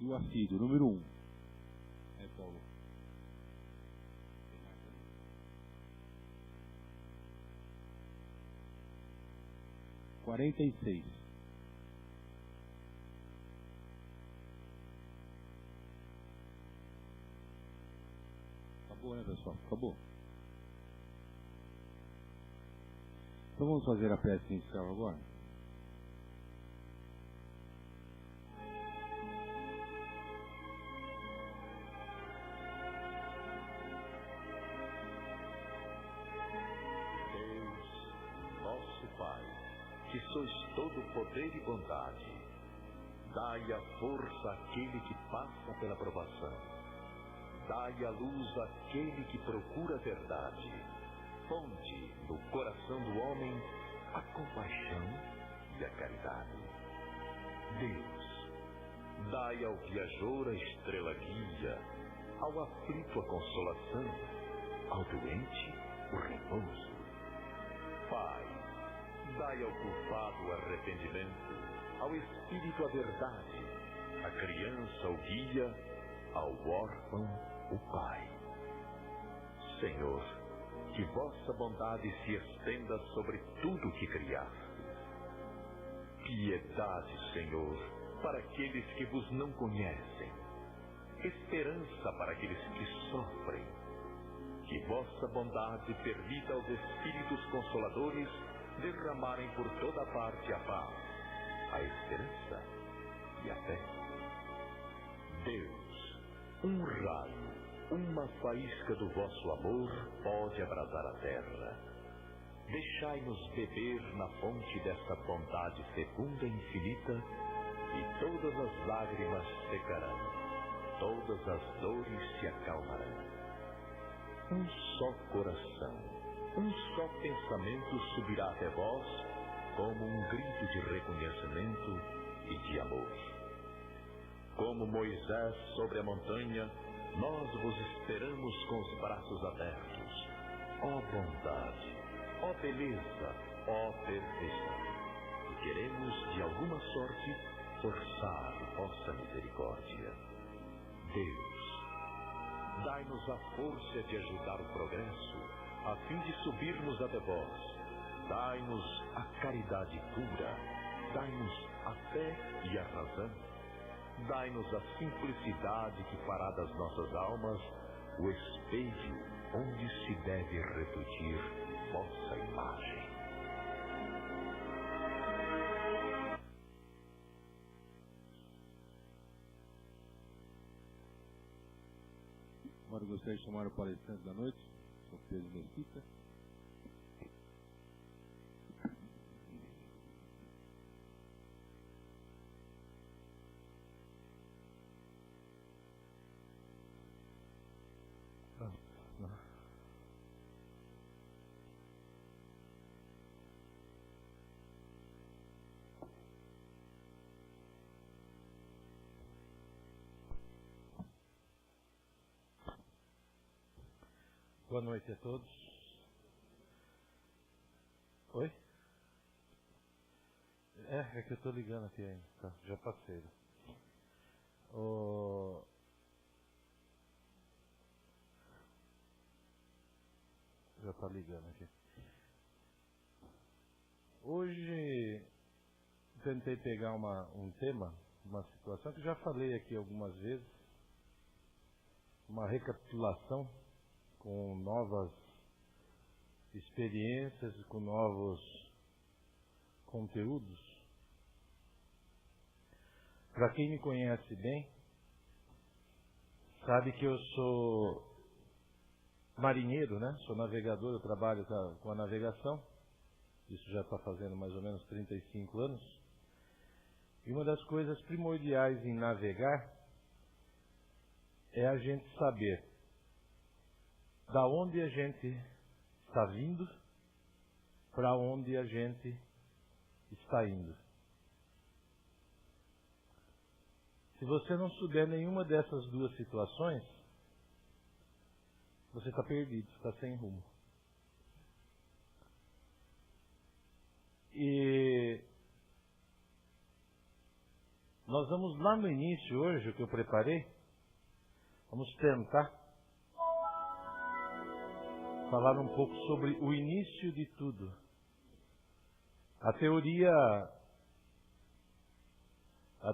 e o assíduo, número 1. É, Paulo. 46. Acabou, né, pessoal? Acabou. Então vamos fazer a prece inicial agora? Deus, nosso Pai, que sois todo poder e bondade, dai a força àquele que passa pela provação, dai a luz àquele que procura a verdade, fonde no coração do homem a compaixão e a caridade. Deus, dai ao viajor a estrela guia, ao aflito a consolação, ao doente o repouso. Pai, dai ao culpado o arrependimento, ao espírito a verdade, à criança o guia, ao órfão o pai. Senhor, que vossa bondade se estenda sobre tudo que criastes. Piedade, Senhor, para aqueles que vos não conhecem. Esperança para aqueles que sofrem. Que vossa bondade permita aos Espíritos Consoladores derramarem por toda parte a paz, a esperança e a fé. Deus, um raio, uma faísca do vosso amor pode abrasar a terra. Deixai-nos beber na fonte dessa bondade fecunda e infinita, e todas as lágrimas secarão, todas as dores se acalmarão. Um só coração, um só pensamento subirá até vós, como um grito de reconhecimento e de amor. Como Moisés sobre a montanha, nós vos esperamos com os braços abertos. Ó bondade, ó beleza, ó perfeição. E queremos, de alguma sorte, forçar vossa misericórdia. Deus, dai-nos a força de ajudar o progresso, a fim de subirmos até vós. Dai-nos a caridade pura, dai-nos a fé e a razão. Dai-nos a simplicidade que fará das nossas almas o espelho onde se deve refletir vossa imagem. Agora eu gostaria de chamar o palestrante da noite, Sr. Pedro Mesquita. Boa noite a todos. Oi? É que eu estou ligando aqui ainda. Tá, já passei. Já está ligando aqui. Hoje tentei pegar um tema, uma situação que já falei aqui algumas vezes, uma recapitulação com novas experiências, com novos conteúdos. Para quem me conhece bem, sabe que eu sou marinheiro, né? Sou navegador, eu trabalho com a navegação. Isso já está fazendo mais ou menos 35 anos. E uma das coisas primordiais em navegar é a gente saber da onde a gente está vindo, para onde a gente está indo. Se você não souber nenhuma dessas duas situações, você está perdido, está sem rumo. E Nós vamos lá no início hoje, o que eu preparei, vamos tentar falar um pouco sobre o início de tudo. A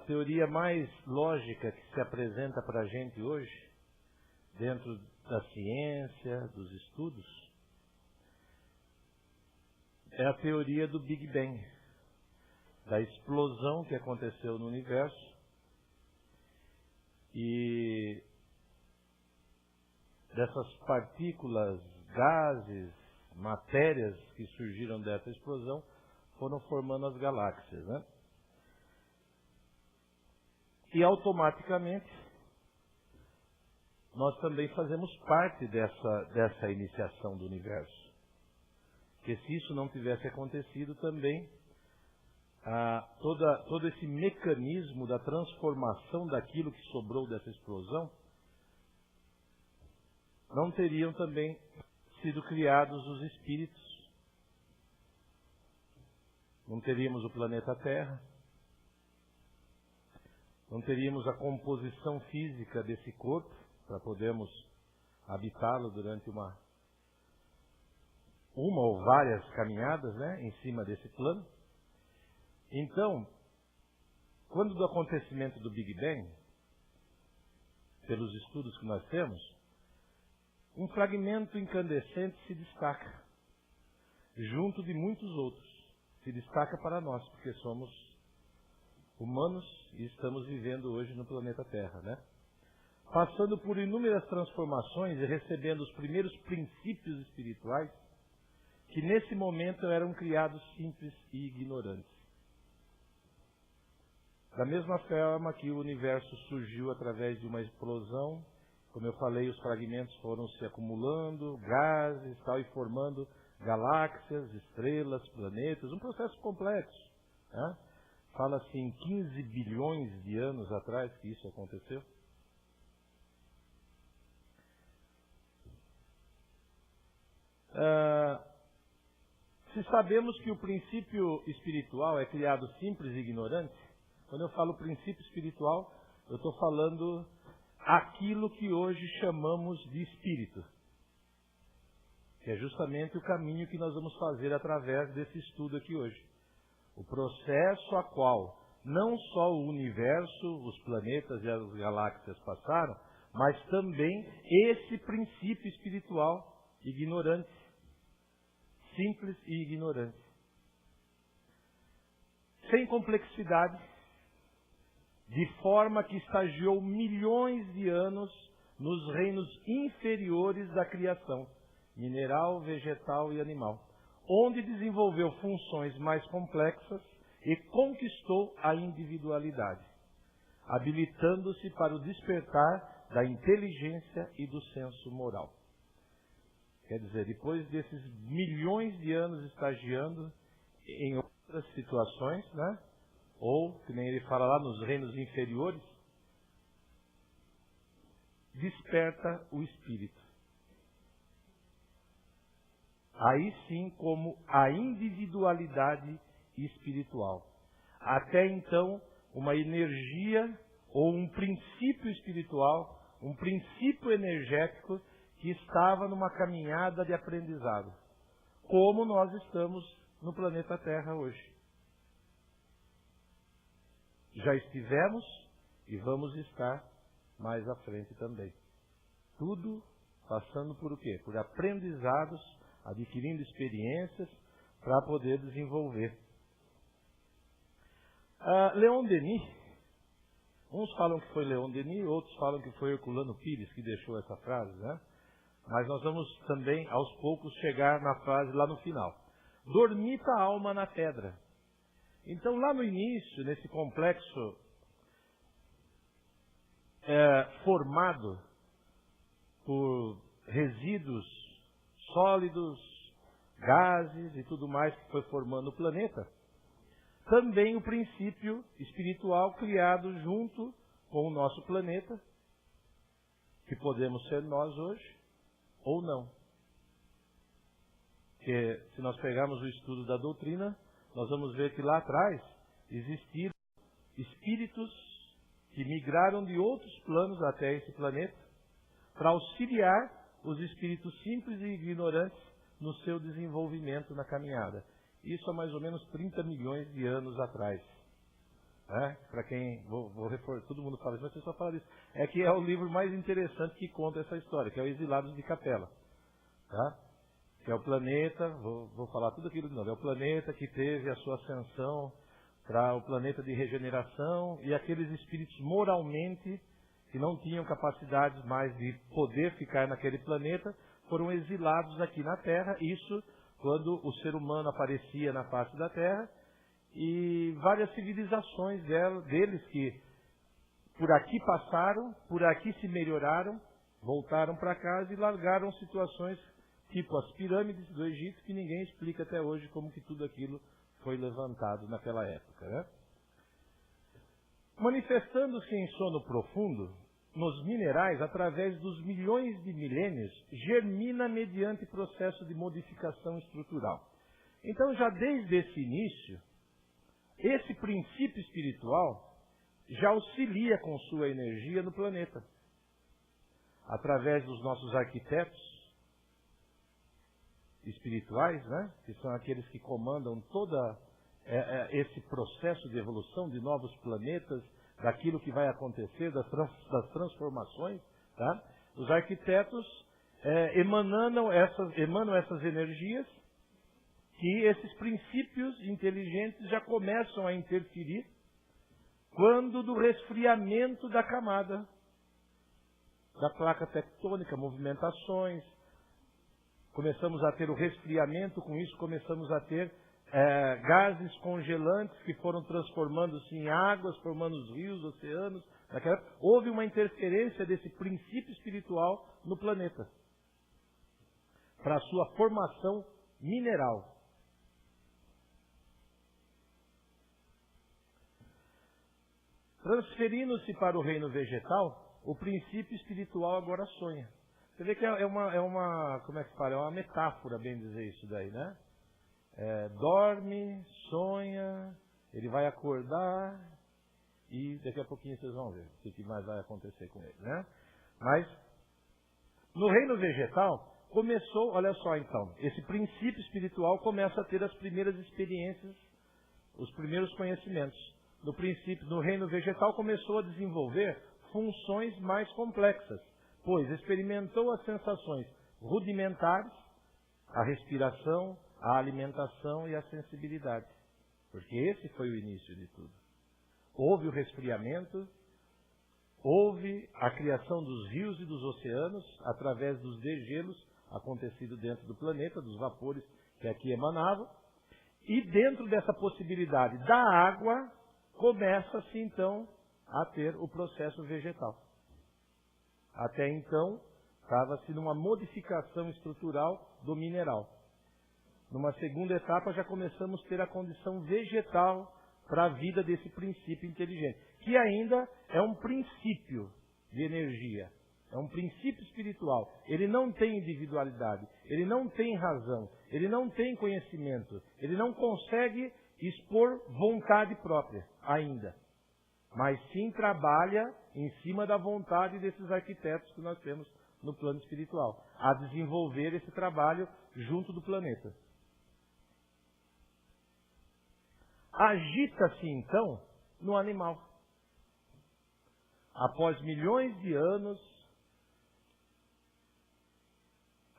teoria mais lógica que se apresenta para a gente hoje, dentro da ciência, dos estudos, é a teoria do Big Bang, da explosão que aconteceu no universo e dessas partículas, gases, matérias que surgiram dessa explosão foram formando as galáxias, né? E automaticamente nós também fazemos parte dessa iniciação do universo. Porque se isso não tivesse acontecido também, todo esse mecanismo da transformação daquilo que sobrou dessa explosão, não teriam também sido criados os espíritos, não teríamos o planeta Terra, não teríamos a composição física desse corpo, para podermos habitá-lo durante uma ou várias caminhadas, né, em cima desse plano. Então, quando do acontecimento do Big Bang, pelos estudos que nós temos, um fragmento incandescente se destaca, junto de muitos outros. Se destaca para nós, porque somos humanos e estamos vivendo hoje no planeta Terra, né? Passando por inúmeras transformações e recebendo os primeiros princípios espirituais, que nesse momento eram criados simples e ignorantes. Da mesma forma que o universo surgiu através de uma explosão, como eu falei, os fragmentos foram se acumulando, gases, tal, e formando galáxias, estrelas, planetas, um processo complexo, né? Fala-se em 15 bilhões de anos atrás que isso aconteceu. Se sabemos que o princípio espiritual é criado simples e ignorante, quando eu falo princípio espiritual, eu estou falando aquilo que hoje chamamos de espírito, que é justamente o caminho que nós vamos fazer através desse estudo aqui hoje. O processo a qual não só o universo, os planetas e as galáxias passaram, mas também esse princípio espiritual ignorante, simples e ignorante. Sem complexidade, de forma que estagiou milhões de anos nos reinos inferiores da criação, mineral, vegetal e animal, onde desenvolveu funções mais complexas e conquistou a individualidade, habilitando-se para o despertar da inteligência e do senso moral. Quer dizer, depois desses milhões de anos estagiando em outras situações, né? Ou, que nem ele fala lá, nos reinos inferiores, desperta o espírito. Aí sim, como a individualidade espiritual. Até então, uma energia ou um princípio espiritual, um princípio energético que estava numa caminhada de aprendizado, como nós estamos no planeta Terra hoje. Já estivemos e vamos estar mais à frente também. Tudo passando por o quê? Por aprendizados, adquirindo experiências para poder desenvolver. Leon Denis, uns falam que foi Leon Denis, outros falam que foi Herculano Pires que deixou essa frase, né? Mas nós vamos também, aos poucos, chegar na frase lá no final. Dormita a alma na pedra. Então, lá no início, nesse complexo formado por resíduos sólidos, gases e tudo mais que foi formando o planeta, também o princípio espiritual criado junto com o nosso planeta, que podemos ser nós hoje, ou não. Porque se nós pegarmos o estudo da doutrina, nós vamos ver que lá atrás existiram espíritos que migraram de outros planos até esse planeta para auxiliar os espíritos simples e ignorantes no seu desenvolvimento na caminhada. Isso há mais ou menos 30 milhões de anos atrás. Para quem, vou reforçar, todo mundo fala isso, mas você só fala disso. É que é o livro mais interessante que conta essa história, que é o Exilados de Capela. Tá? Que é o planeta, vou falar tudo aquilo de novo, é o planeta que teve a sua ascensão para o planeta de regeneração, e aqueles espíritos moralmente que não tinham capacidades mais de poder ficar naquele planeta, foram exilados aqui na Terra, isso quando o ser humano aparecia na face da Terra, e várias civilizações deles que por aqui passaram, por aqui se melhoraram, voltaram para casa e largaram situações tipo as pirâmides do Egito, que ninguém explica até hoje como que tudo aquilo foi levantado naquela época. Né? Manifestando-se em sono profundo, nos minerais, através dos milhões de milênios, germina mediante processo de modificação estrutural. Então, já desde esse início, esse princípio espiritual já auxilia com sua energia no planeta. Através dos nossos arquitetos espirituais, né? Que são aqueles que comandam todo esse processo de evolução de novos planetas, daquilo que vai acontecer, das transformações. Tá? Os arquitetos emanam essas energias, que esses princípios inteligentes já começam a interferir quando do resfriamento da camada, da placa tectônica, movimentações. Começamos a ter o resfriamento, com isso começamos a ter gases congelantes que foram transformando-se em águas, formando os rios, oceanos. Houve uma interferência desse princípio espiritual no planeta, para a sua formação mineral. Transferindo-se para o reino vegetal, o princípio espiritual agora sonha. Você vê que como é que se fala? É uma metáfora, bem dizer isso daí, né? Dorme, sonha, ele vai acordar e daqui a pouquinho vocês vão ver o que mais vai acontecer com ele, né? Mas, no reino vegetal, começou, olha só então, esse princípio espiritual começa a ter as primeiras experiências, os primeiros conhecimentos. No reino vegetal começou a desenvolver funções mais complexas, pois experimentou as sensações rudimentares, a respiração, a alimentação e a sensibilidade. Porque esse foi o início de tudo. Houve o resfriamento, houve a criação dos rios e dos oceanos através dos degelos acontecido dentro do planeta, dos vapores que aqui emanavam. E dentro dessa possibilidade da água, começa-se então a ter o processo vegetal. Até então, estava-se numa modificação estrutural do mineral. Numa segunda etapa, já começamos a ter a condição vegetal para a vida desse princípio inteligente, que ainda é um princípio de energia, é um princípio espiritual. Ele não tem individualidade, ele não tem razão, ele não tem conhecimento, ele não consegue expor vontade própria ainda, mas sim trabalha em cima da vontade desses arquitetos que nós temos no plano espiritual, a desenvolver esse trabalho junto do planeta. Agita-se então no animal. Após milhões de anos,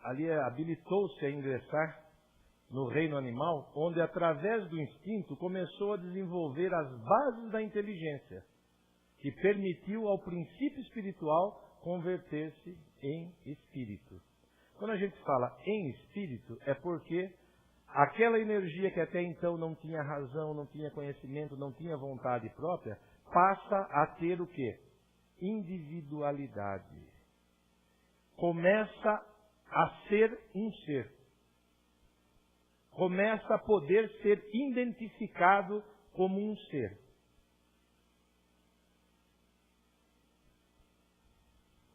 ali habilitou-se a ingressar no reino animal, onde através do instinto começou a desenvolver as bases da inteligência, que permitiu ao princípio espiritual converter-se em espírito. Quando a gente fala em espírito, é porque aquela energia que até então não tinha razão, não tinha conhecimento, não tinha vontade própria, passa a ter o quê? Individualidade. Começa a ser um ser. Começa a poder ser identificado como um ser.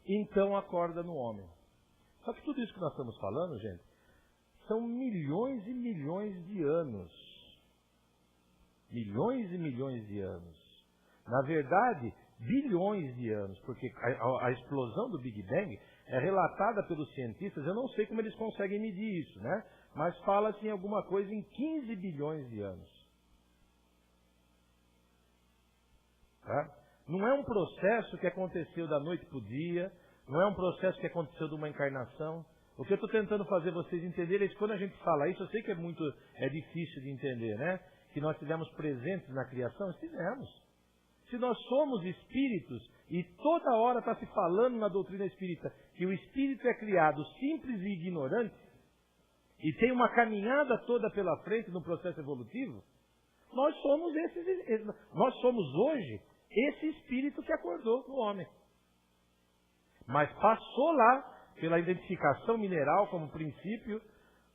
Então acorda no homem. Só que tudo isso que nós estamos falando, gente, são milhões e milhões de anos. Milhões e milhões de anos. Na verdade, bilhões de anos, porque a explosão do Big Bang é relatada pelos cientistas, eu não sei como eles conseguem medir isso, né? Mas fala-se em alguma coisa em 15 bilhões de anos. Tá? Não é um processo que aconteceu da noite para o dia, não é um processo que aconteceu de uma encarnação. O que eu estou tentando fazer vocês entenderem é que quando a gente fala isso, eu sei que é difícil de entender, né? Que nós tivemos presentes na criação, estivemos. Se nós somos espíritos, e toda hora está se falando na doutrina espírita que o espírito é criado simples e ignorante, e tem uma caminhada toda pela frente no processo evolutivo, nós somos hoje esse espírito que acordou no homem. Mas passou lá pela identificação mineral como princípio,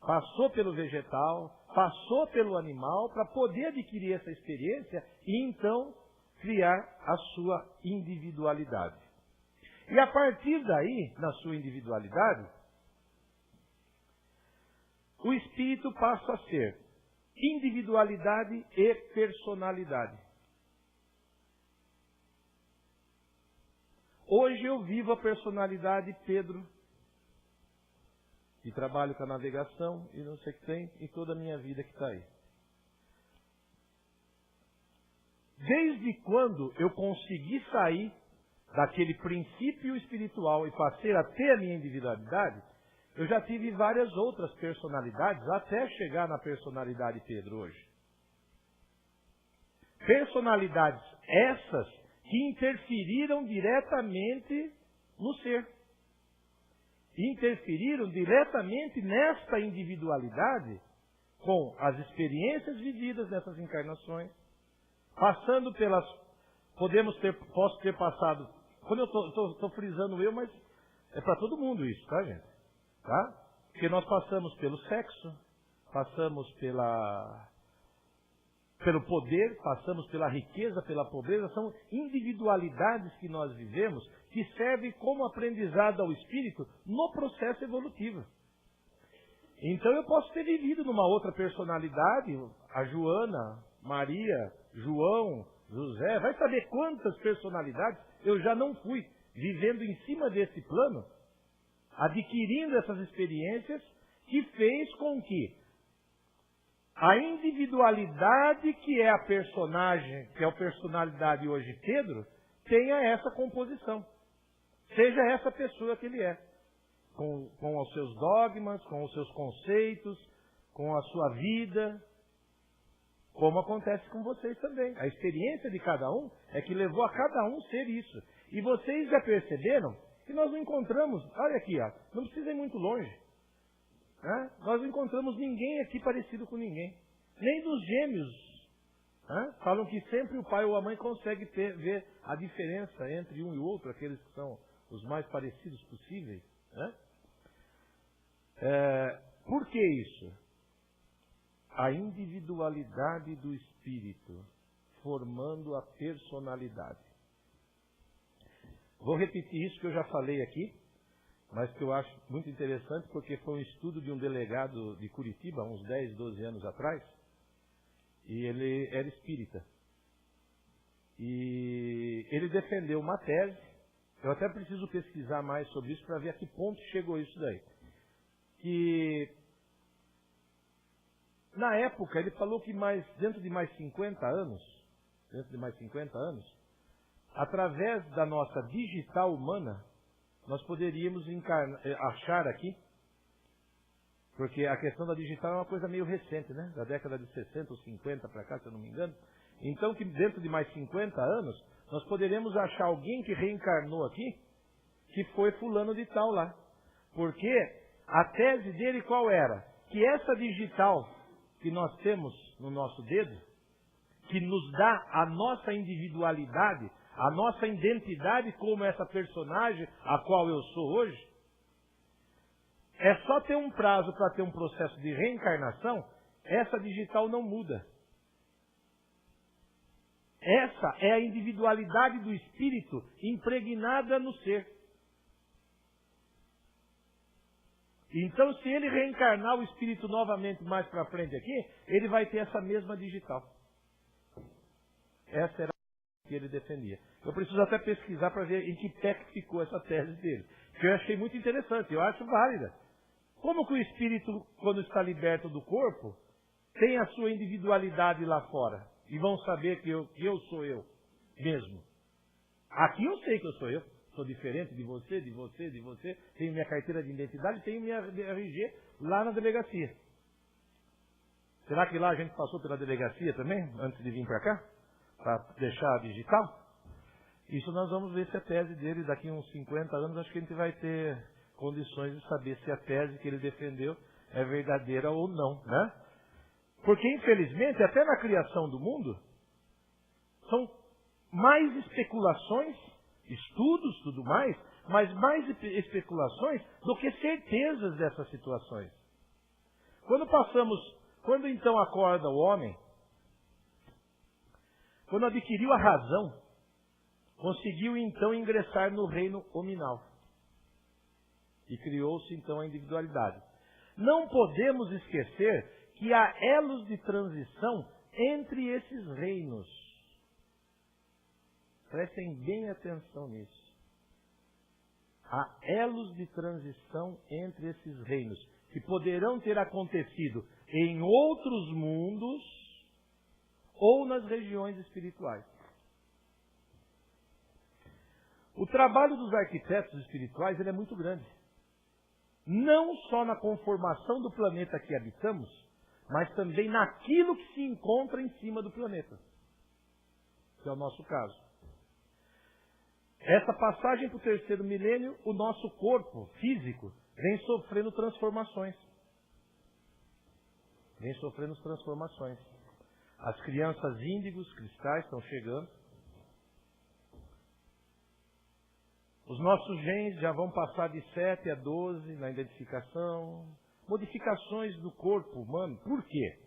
passou pelo vegetal, passou pelo animal, para poder adquirir essa experiência e então criar a sua individualidade. E a partir daí, na sua individualidade, o espírito passa a ser individualidade e personalidade. Hoje eu vivo a personalidade Pedro, e trabalho com a navegação, e não sei o que tem, e toda a minha vida que está aí. Desde quando eu consegui sair daquele princípio espiritual e passei a ter a minha individualidade, eu já tive várias outras personalidades, até chegar na personalidade Pedro hoje. Personalidades essas que interferiram diretamente no ser. Interferiram diretamente nesta individualidade com as experiências vividas nessas encarnações, passando pelas... Posso ter passado... Quando eu estou frisando mas é para todo mundo isso, tá, gente? Tá? Porque nós passamos pelo sexo, passamos pelo poder, passamos pela riqueza, pela pobreza, são individualidades que nós vivemos que servem como aprendizado ao espírito no processo evolutivo. Então eu posso ter vivido numa outra personalidade, a Joana, Maria, João, José, vai saber quantas personalidades eu já não fui, vivendo em cima desse plano, adquirindo essas experiências que fez com que a individualidade que é a personagem, que é a personalidade hoje Pedro, tenha essa composição. Seja essa pessoa que ele é. Com os seus dogmas, com os seus conceitos, com a sua vida, como acontece com vocês também. A experiência de cada um é que levou a cada um ser isso. E vocês já perceberam que nós não encontramos, olha aqui, ó, não precisa ir muito longe. Nós não encontramos ninguém aqui parecido com ninguém. Nem dos gêmeos. Falam que sempre o pai ou a mãe consegue ver a diferença entre um e o outro, aqueles que são os mais parecidos possíveis. Por que isso? A individualidade do espírito formando a personalidade. Vou repetir isso que eu já falei aqui, mas que eu acho muito interessante, porque foi um estudo de um delegado de Curitiba, uns 10, 12 anos atrás, e ele era espírita. E ele defendeu uma tese, eu até preciso pesquisar mais sobre isso para ver a que ponto chegou isso daí. Que, na época, ele falou que dentro de mais 50 anos, através da nossa digital humana, nós poderíamos achar aqui, porque a questão da digital é uma coisa meio recente, né? Da década de 60 ou 50 para cá, se eu não me engano. Então, que dentro de mais 50 anos, nós poderemos achar alguém que reencarnou aqui, que foi fulano de tal lá. Porque a tese dele qual era? Que essa digital que nós temos no nosso dedo, que nos dá a nossa individualidade, a nossa identidade como essa personagem a qual eu sou hoje, é só ter um prazo para ter um processo de reencarnação, essa digital não muda. Essa é a individualidade do espírito impregnada no ser. Então, se ele reencarnar o espírito novamente mais para frente aqui, ele vai ter essa mesma digital. Essa era que ele defendia. Eu preciso até pesquisar para ver em que pé que ficou essa tese dele, que eu achei muito interessante, eu acho válida. Como que o espírito, quando está liberto do corpo, tem a sua individualidade lá fora? E vão saber que eu sou eu mesmo. Aqui eu sei que eu sou eu. Sou diferente de você, de você, de você. Tenho minha carteira de identidade, tenho minha RG lá na delegacia. Será que lá a gente passou pela delegacia também, antes de vir para cá? Para deixar digital? Isso nós vamos ver se a tese dele, daqui a uns 50 anos, acho que a gente vai ter condições de saber se a tese que ele defendeu é verdadeira ou não, né? Porque, infelizmente, até na criação do mundo, são mais especulações, estudos, tudo mais, mas mais especulações do que certezas dessas situações. Quando então acorda o homem, quando adquiriu a razão, conseguiu então ingressar no reino hominal. E criou-se então a individualidade. Não podemos esquecer que há elos de transição entre esses reinos. Prestem bem atenção nisso. Há elos de transição entre esses reinos, que poderão ter acontecido em outros mundos ou nas regiões espirituais. O trabalho dos arquitetos espirituais ele é muito grande. Não só na conformação do planeta que habitamos, mas também naquilo que se encontra em cima do planeta. Que é o nosso caso. Essa passagem para o 3º milênio, o nosso corpo físico vem sofrendo transformações. Vem sofrendo transformações. As crianças índigos, cristais, estão chegando. Os nossos genes já vão passar de 7 a 12 na identificação. Modificações do corpo humano. Por quê?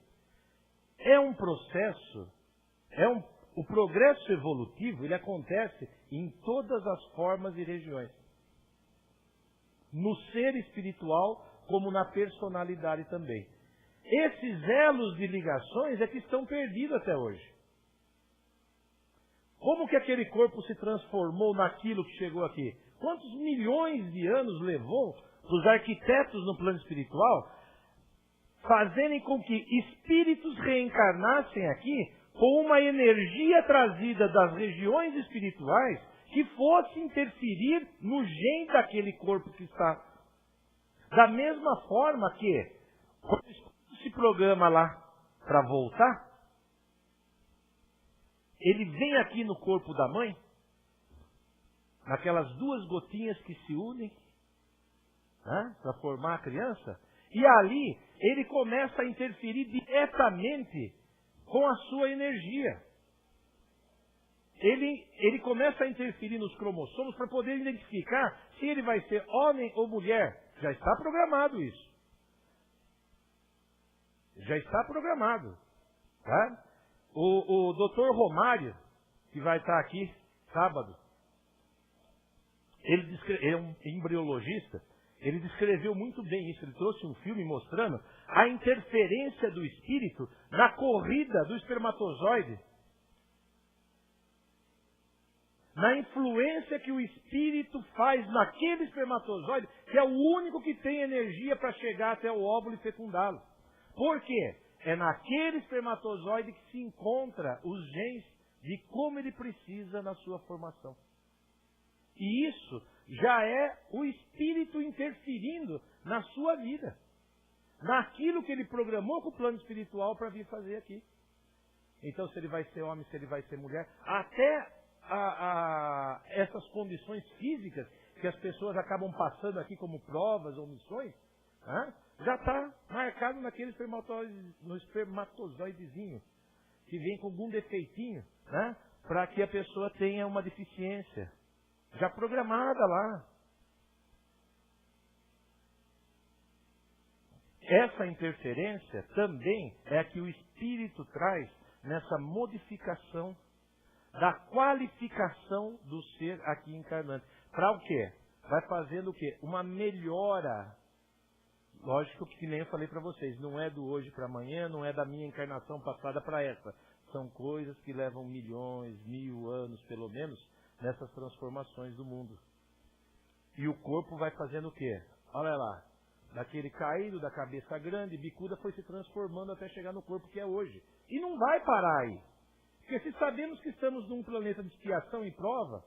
É um processo, o progresso evolutivo, ele acontece em todas as formas e regiões. No ser espiritual, como na personalidade também. Esses elos de ligações é que estão perdidos até hoje. Como que aquele corpo se transformou naquilo que chegou aqui? Quantos milhões de anos levou para os arquitetos no plano espiritual fazerem com que espíritos reencarnassem aqui com uma energia trazida das regiões espirituais que fosse interferir no gene daquele corpo que está. Da mesma forma que, quando o espírito se programa lá para voltar, ele vem aqui no corpo da mãe, naquelas 2 gotinhas que se unem, né, para formar a criança, e ali ele começa a interferir diretamente com a sua energia. Ele começa a interferir nos cromossomos para poder identificar se ele vai ser homem ou mulher. Já está programado isso. Já está programado. Tá? O Dr. Romário, que vai estar aqui sábado, ele é um embriologista, ele descreveu muito bem isso. Ele trouxe um filme mostrando a interferência do espírito na corrida do espermatozoide. Na influência que o espírito faz naquele espermatozoide, que é o único que tem energia para chegar até o óvulo e fecundá-lo. Por quê? É naquele espermatozoide que se encontra os genes de como ele precisa na sua formação. E isso já é o espírito interferindo na sua vida. Naquilo que ele programou com o plano espiritual para vir fazer aqui. Então, se ele vai ser homem, se ele vai ser mulher, até essas condições físicas que as pessoas acabam passando aqui como provas ou missões, já está marcado naquele espermatozoidezinho, que vem com algum defeitinho, para que a pessoa tenha uma deficiência, já programada lá. Essa interferência também é a que o Espírito traz nessa modificação da qualificação do ser aqui encarnante. Para o quê? Vai fazendo o quê? Uma melhora. Lógico que nem eu falei para vocês, não é do hoje para amanhã, não é da minha encarnação passada para essa. são coisas que levam milhões, 1000 anos pelo menos, nessas transformações do mundo. E o corpo vai fazendo o quê? Olha lá, daquele caído, da cabeça grande, bicuda, foi se transformando até chegar no corpo que é hoje. E não vai parar aí. Porque se sabemos que estamos num planeta de expiação e prova,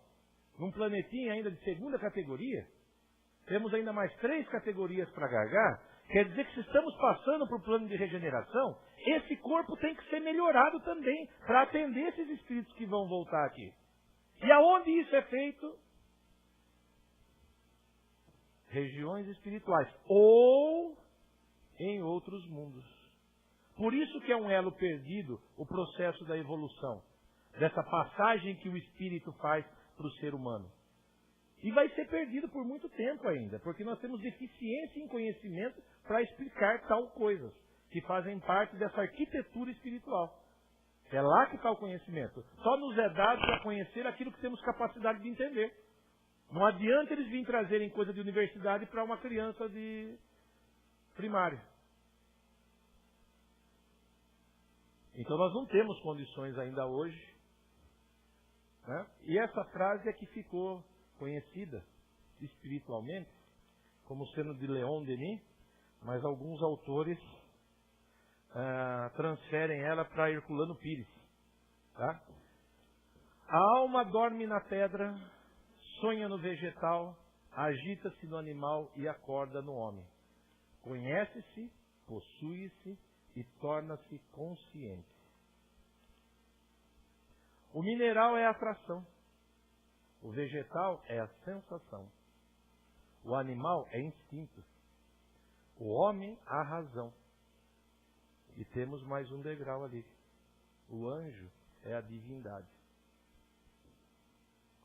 num planetinha ainda de segunda categoria, temos ainda mais 3 categorias para gargar, quer dizer que se estamos passando para o plano de regeneração, esse corpo tem que ser melhorado também, para atender esses espíritos que vão voltar aqui. E aonde isso é feito? Regiões espirituais, ou em outros mundos. Por isso que é um elo perdido o processo da evolução, dessa passagem que o espírito faz para o ser humano. E vai ser perdido por muito tempo ainda, porque nós temos deficiência em conhecimento para explicar tal coisas, que fazem parte dessa arquitetura espiritual. É lá que está o conhecimento. Só nos é dado para conhecer aquilo que temos capacidade de entender. Não adianta eles virem trazerem coisa de universidade para uma criança de primária. Então nós não temos condições ainda hoje. Né? E essa frase é que ficou conhecida espiritualmente como sendo de Leon Denis, mas alguns autores transferem ela para Herculano Pires. Tá? A alma dorme na pedra, sonha no vegetal, agita-se no animal e acorda no homem. Conhece-se, possui-se e torna-se consciente. O mineral é a atração. O vegetal é a sensação. O animal é instinto. O homem, a razão. E temos mais um degrau ali. O anjo é a divindade.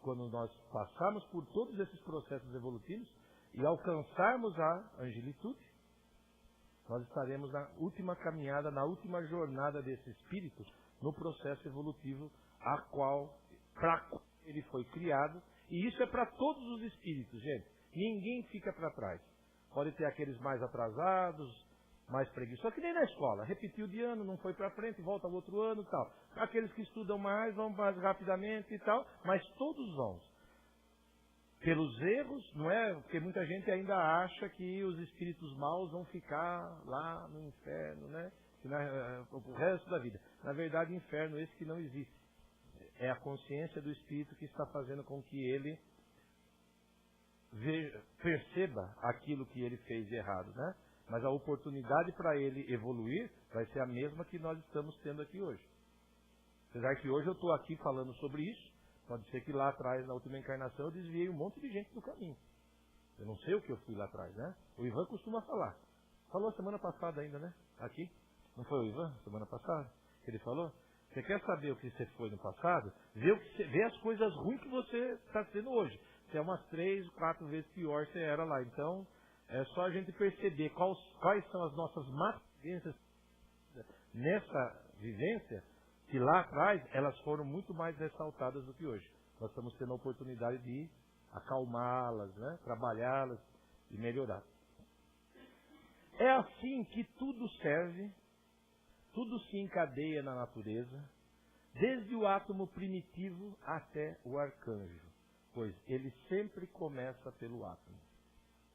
Quando nós passarmos por todos esses processos evolutivos e alcançarmos a angelitude, nós estaremos na última caminhada, na última jornada desse espírito, no processo evolutivo para qual ele foi criado. E isso é para todos os espíritos, gente. Ninguém fica para trás. Pode ter aqueles mais atrasados, mais preguiçosos, que nem na escola. Repetiu de ano, não foi para frente, volta ao outro ano e tal. Aqueles que estudam mais, vão mais rapidamente e tal, mas todos vão. Pelos erros, não é? Porque muita gente ainda acha que os espíritos maus vão ficar lá no inferno, né? O resto da vida. Na verdade, inferno esse que não existe. É a consciência do espírito que está fazendo com que ele perceba aquilo que ele fez de errado, né? Mas a oportunidade para ele evoluir vai ser a mesma que nós estamos tendo aqui hoje. Apesar que hoje eu estou aqui falando sobre isso, pode ser que lá atrás, na última encarnação, eu desviei um monte de gente do caminho. Eu não sei o que eu fui lá atrás, né? O Ivan costuma falar. Falou semana passada ainda, né? Aqui. Não foi o Ivan, semana passada? Que ele falou? Você quer saber o que você foi no passado? Vê as coisas ruins que você está sendo hoje. Você é umas 3, 4 vezes pior que você era lá. Então, é só a gente perceber quais são as nossas más vivências nessa vivência, que lá atrás elas foram muito mais ressaltadas do que hoje. Nós estamos tendo a oportunidade de acalmá-las, né? Trabalhá-las e melhorar. É assim que tudo serve, tudo se encadeia na natureza, desde o átomo primitivo até o arcanjo, pois ele sempre começa pelo átomo.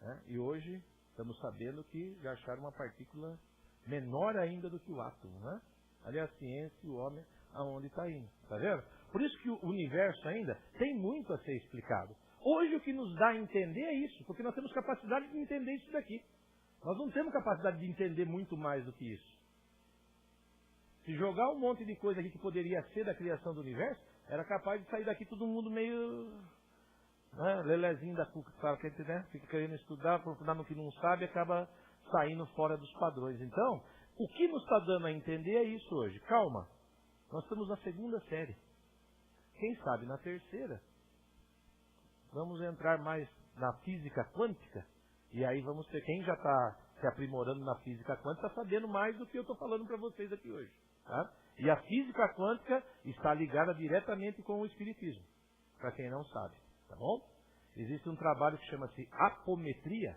Né? E hoje estamos sabendo que já acharam uma partícula menor ainda do que o átomo, né? Ali a ciência e o homem aonde está indo, tá vendo? Por isso que o universo ainda tem muito a ser explicado. Hoje o que nos dá a entender é isso, porque nós temos capacidade de entender isso daqui. Nós não temos capacidade de entender muito mais do que isso. Se jogar um monte de coisa aqui que poderia ser da criação do universo, era capaz de sair daqui todo mundo meio... né, lelezinho da cuca, sabe? Né? Fica querendo estudar, procurar no que não sabe e acaba saindo fora dos padrões. Então, o que nos está dando a entender é isso hoje. Calma, nós estamos na 2ª série. Quem sabe na 3ª. Vamos entrar mais na física quântica. E aí vamos ter, quem já está se aprimorando na física quântica, está sabendo mais do que eu estou falando para vocês aqui hoje. Tá? E a física quântica está ligada diretamente com o espiritismo, para quem não sabe. Tá bom? Existe um trabalho que chama-se apometria,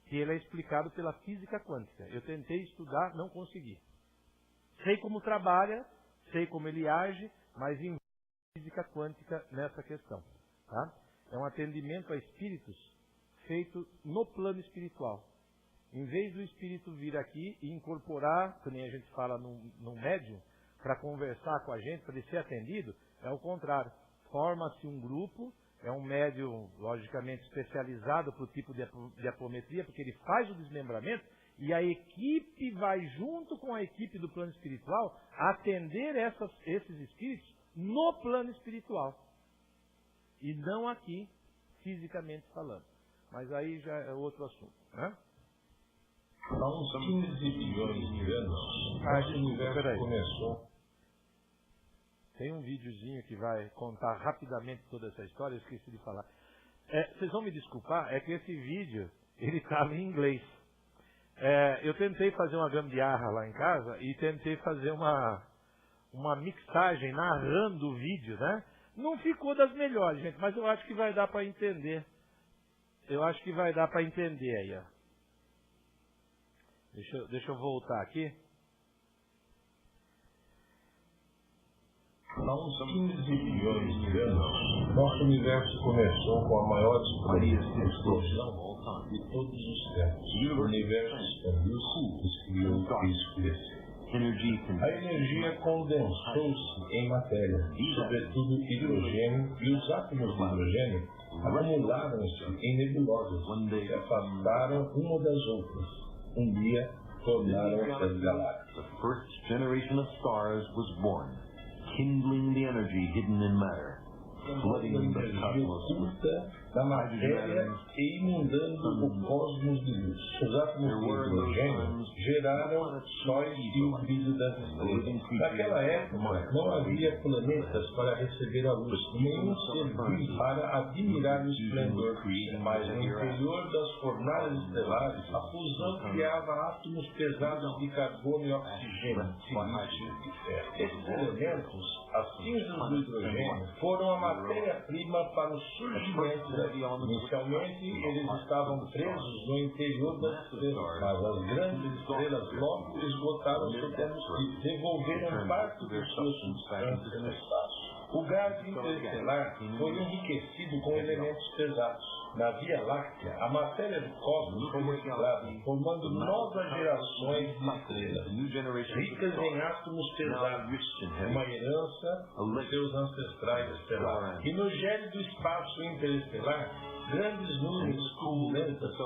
que ele é explicado pela física quântica. Eu tentei estudar, não consegui. Sei como trabalha, sei como ele age, mas em física quântica nessa questão. Tá? É um atendimento a espíritos feito no plano espiritual. Em vez do espírito vir aqui e incorporar, que nem a gente fala num médium, para conversar com a gente, para ele ser atendido, é o contrário. Forma-se um grupo, é um médium, logicamente, especializado para o tipo de apometria, porque ele faz o desmembramento, e a equipe vai junto com a equipe do plano espiritual atender esses espíritos no plano espiritual. E não aqui, fisicamente falando. Mas aí já é outro assunto, né? Há uns 15 bilhões de anos, o universo começou. Tem um videozinho que vai contar rapidamente toda essa história, eu esqueci de falar. Vocês vão me desculpar, é que esse vídeo, ele estava em inglês. Eu tentei fazer uma gambiarra lá em casa e tentei fazer uma mixagem narrando o vídeo, né? Não ficou das melhores, gente, mas eu acho que vai dar para entender. Eu acho que vai dar para entender aí, ó. Deixa eu voltar aqui. Há uns 15 bilhões de anos, nosso universo começou com a maior explosão de todos os tempos. O universo expandiu-se, esfriou e escureceu. A energia condensou-se em matéria, sobretudo hidrogênio, e os átomos de hidrogênio acumularam-se em nebulosas, se afastaram uma das outras. Um dia, tornaram-se as galáxias. The first generation of stars was born, kindling the energy hidden in matter, flooding the cosmos with da matéria e inundando o cosmos de luz. Os átomos de hidrogênio geraram sóis e o brilho das estrelas. Naquela época, não havia planetas para receber a luz, nenhum ser vivo para admirar o esplendor, mas no interior das fornalhas estelares, a fusão criava átomos pesados de carbono e oxigênio, silício e ferro. Esses elementos, as cinzas do hidrogênio, foram a matéria-prima para o surgimento. Inicialmente, eles estavam presos no interior das estrelas, mas as grandes estrelas logo esgotaram seu tempo e devolveram parte de sua substância no espaço. O gás interestelar foi enriquecido com elementos pesados. Na Via Láctea, a matéria do cosmos foi reciclada, formando novas gerações de estrelas, ricas em átomos pesados, uma herança dos seus ancestrais estelares. E no gélido espaço interestelar, grandes nuvens turbulentas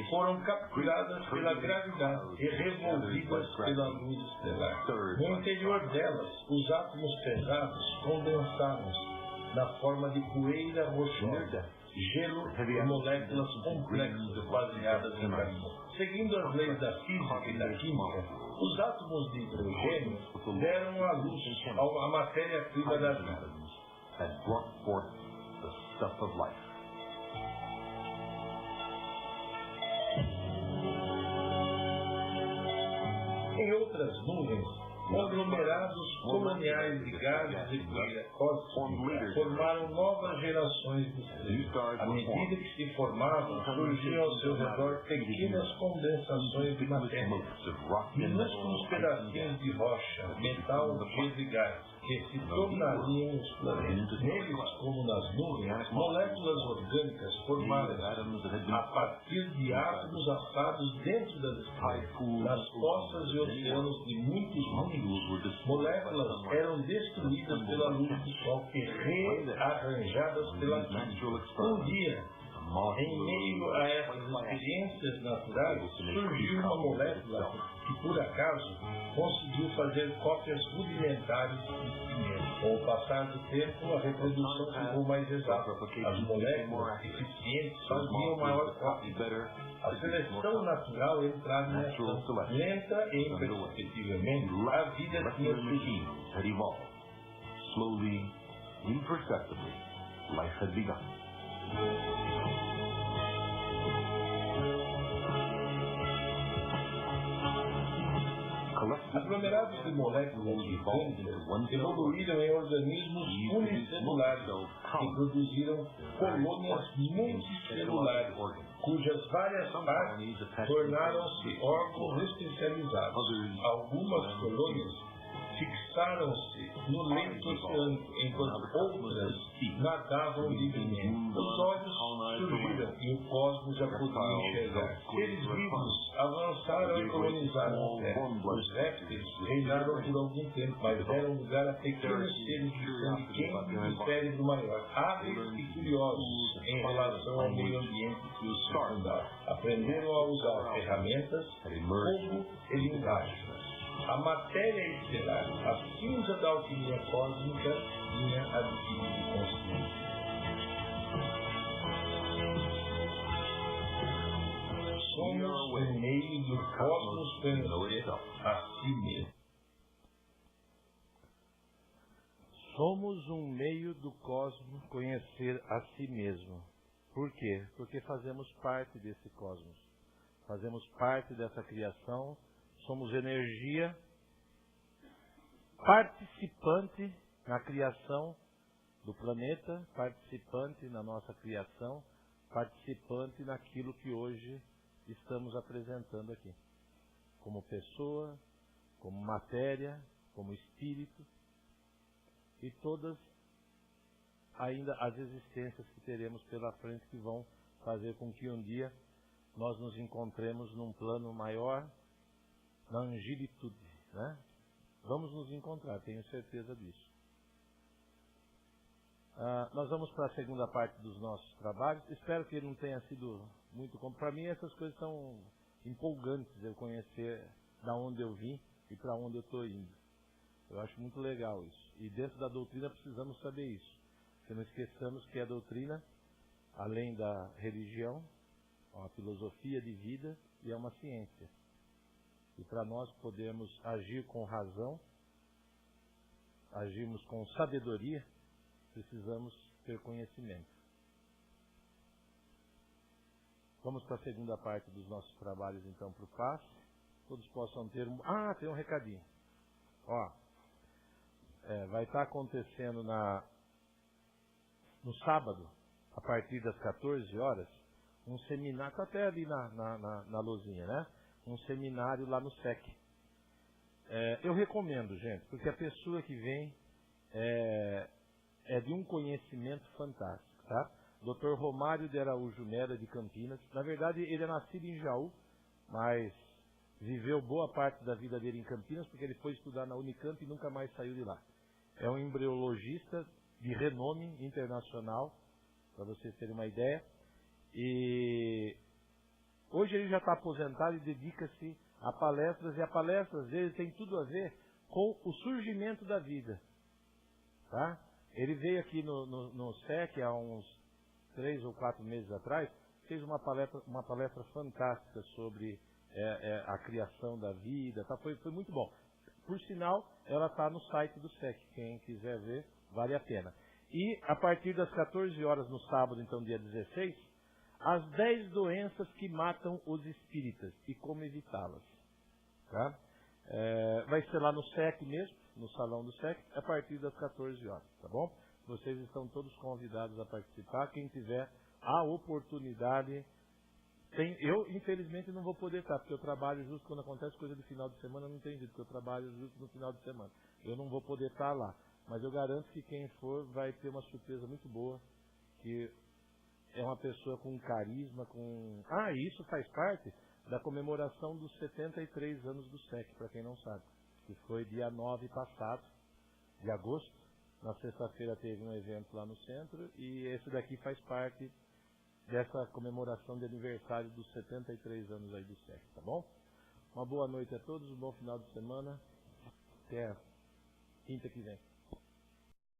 foram capturadas pela gravidade e revolvidas pela luz estelar. No interior delas, os átomos pesados condensaram-se na forma de poeira rochosa, gelo e moléculas complexas baseadas em carbono. Seguindo as leis da física e da química, os átomos de hidrogênio deram à luz a matéria-prima da vida. Em outras nuvens, conglomerados coloniais de gases e poeira cósmica formaram novas gerações de estrelas. À medida que se formavam, surgiam ao seu redor pequenas condensações de matéria, minúsculos pedacinhos de rocha, metal, gelo e gás, que se tornariam os planetas. Neles, como nas nuvens, moléculas orgânicas formadas a partir de átomos assados dentro das estrelas. Nas fossas e oceanos de muitos mundos, moléculas eram destruídas pela luz do Sol e rearranjadas pela química. Um dia, em meio a essas experiências naturais, surgiu uma molécula que, por acaso, conseguiu fazer cópias rudimentares de si mesma. Com o passar do tempo, a reprodução ficou mais exata. As moléculas eficientes faziam maior cópia. A seleção natural entrava em ação. Lenta e imperceptivelmente, a vida tinha surgido. Slowly, imperceptibly, life had begun. Aglomerados de moléculas gigantes evoluíram em organismos unicelulares que produziram colônias multicelulares, cujas várias partes tornaram-se órgãos especializados. Algumas colônias fixaram-se no lento oceânico, enquanto outras nadavam livremente. Os olhos surgiram e o cosmos já podia enxergar. Seres vivos avançaram e colonizaram a Terra. Os répteis reinaram por algum tempo, mas deram lugar a pequenos seres de sangue quente e de cérebro maior, hábeis e curiosos em relação ao meio ambiente que os circundava. Aprenderam a usar ferramentas, fogo e linguagem. A matéria estelar, a cinza da alquimia cósmica, tinha adquirido consciência. Somos o meio do cosmos conhecer a si mesmo. Somos um meio do cosmos conhecer a si mesmo. Por quê? Porque fazemos parte desse cosmos. Fazemos parte dessa criação. Somos energia participante na criação do planeta, participante na nossa criação, participante naquilo que hoje estamos apresentando aqui. Como pessoa, como matéria, como espírito e todas ainda as existências que teremos pela frente que vão fazer com que um dia nós nos encontremos num plano maior, na angelitude, né? Vamos nos encontrar, tenho certeza disso. Nós vamos para a segunda parte dos nossos trabalhos. Espero que não tenha sido muito... Para mim essas coisas são empolgantes, eu conhecer da onde eu vim e para onde eu estou indo. Eu acho muito legal isso. E dentro da doutrina precisamos saber isso. Que não esqueçamos que a doutrina, além da religião, é uma filosofia de vida e é uma ciência. E para nós podermos agir com razão, agirmos com sabedoria, precisamos ter conhecimento. Vamos para a segunda parte dos nossos trabalhos, então, para o passe. Todos possam ter... tem um recadinho. Vai estar acontecendo no sábado, a partir das 14 horas, um seminário, está até ali na luzinha, né? Um seminário lá no SEC. Eu recomendo, gente, porque a pessoa que vem é de um conhecimento fantástico, tá? Dr. Romário de Araújo Mera, de Campinas. Na verdade, ele é nascido em Jaú, mas viveu boa parte da vida dele em Campinas, porque ele foi estudar na Unicamp e nunca mais saiu de lá. É um embriologista de renome internacional, para vocês terem uma ideia. E hoje ele já está aposentado e dedica-se a palestras, e a palestras dele tem tudo a ver com o surgimento da vida. Tá? Ele veio aqui no SEC há uns 3 ou 4 meses atrás, fez uma palestra fantástica sobre a criação da vida, tá? Foi muito bom. Por sinal, ela está no site do SEC, quem quiser ver, vale a pena. E a partir das 14 horas no sábado, então dia 16, as 10 doenças que matam os espíritas e como evitá-las. Tá? Vai ser lá no SEC mesmo, no salão do SEC, a partir das 14 horas, tá bom? Vocês estão todos convidados a participar. Quem tiver a oportunidade... Eu, infelizmente, não vou poder estar, porque eu trabalho justo quando acontece coisa de final de semana, não tem jeito, porque eu trabalho justo no final de semana. Eu não vou poder estar lá. Mas eu garanto que quem for vai ter uma surpresa muito boa, que é uma pessoa com carisma, com... e isso faz parte da comemoração dos 73 anos do SEC, para quem não sabe, que foi dia 9 passado, de agosto. Na sexta-feira teve um evento lá no centro, e esse daqui faz parte dessa comemoração de aniversário dos 73 anos aí do SEC, tá bom? Uma boa noite a todos, um bom final de semana, até quinta que vem.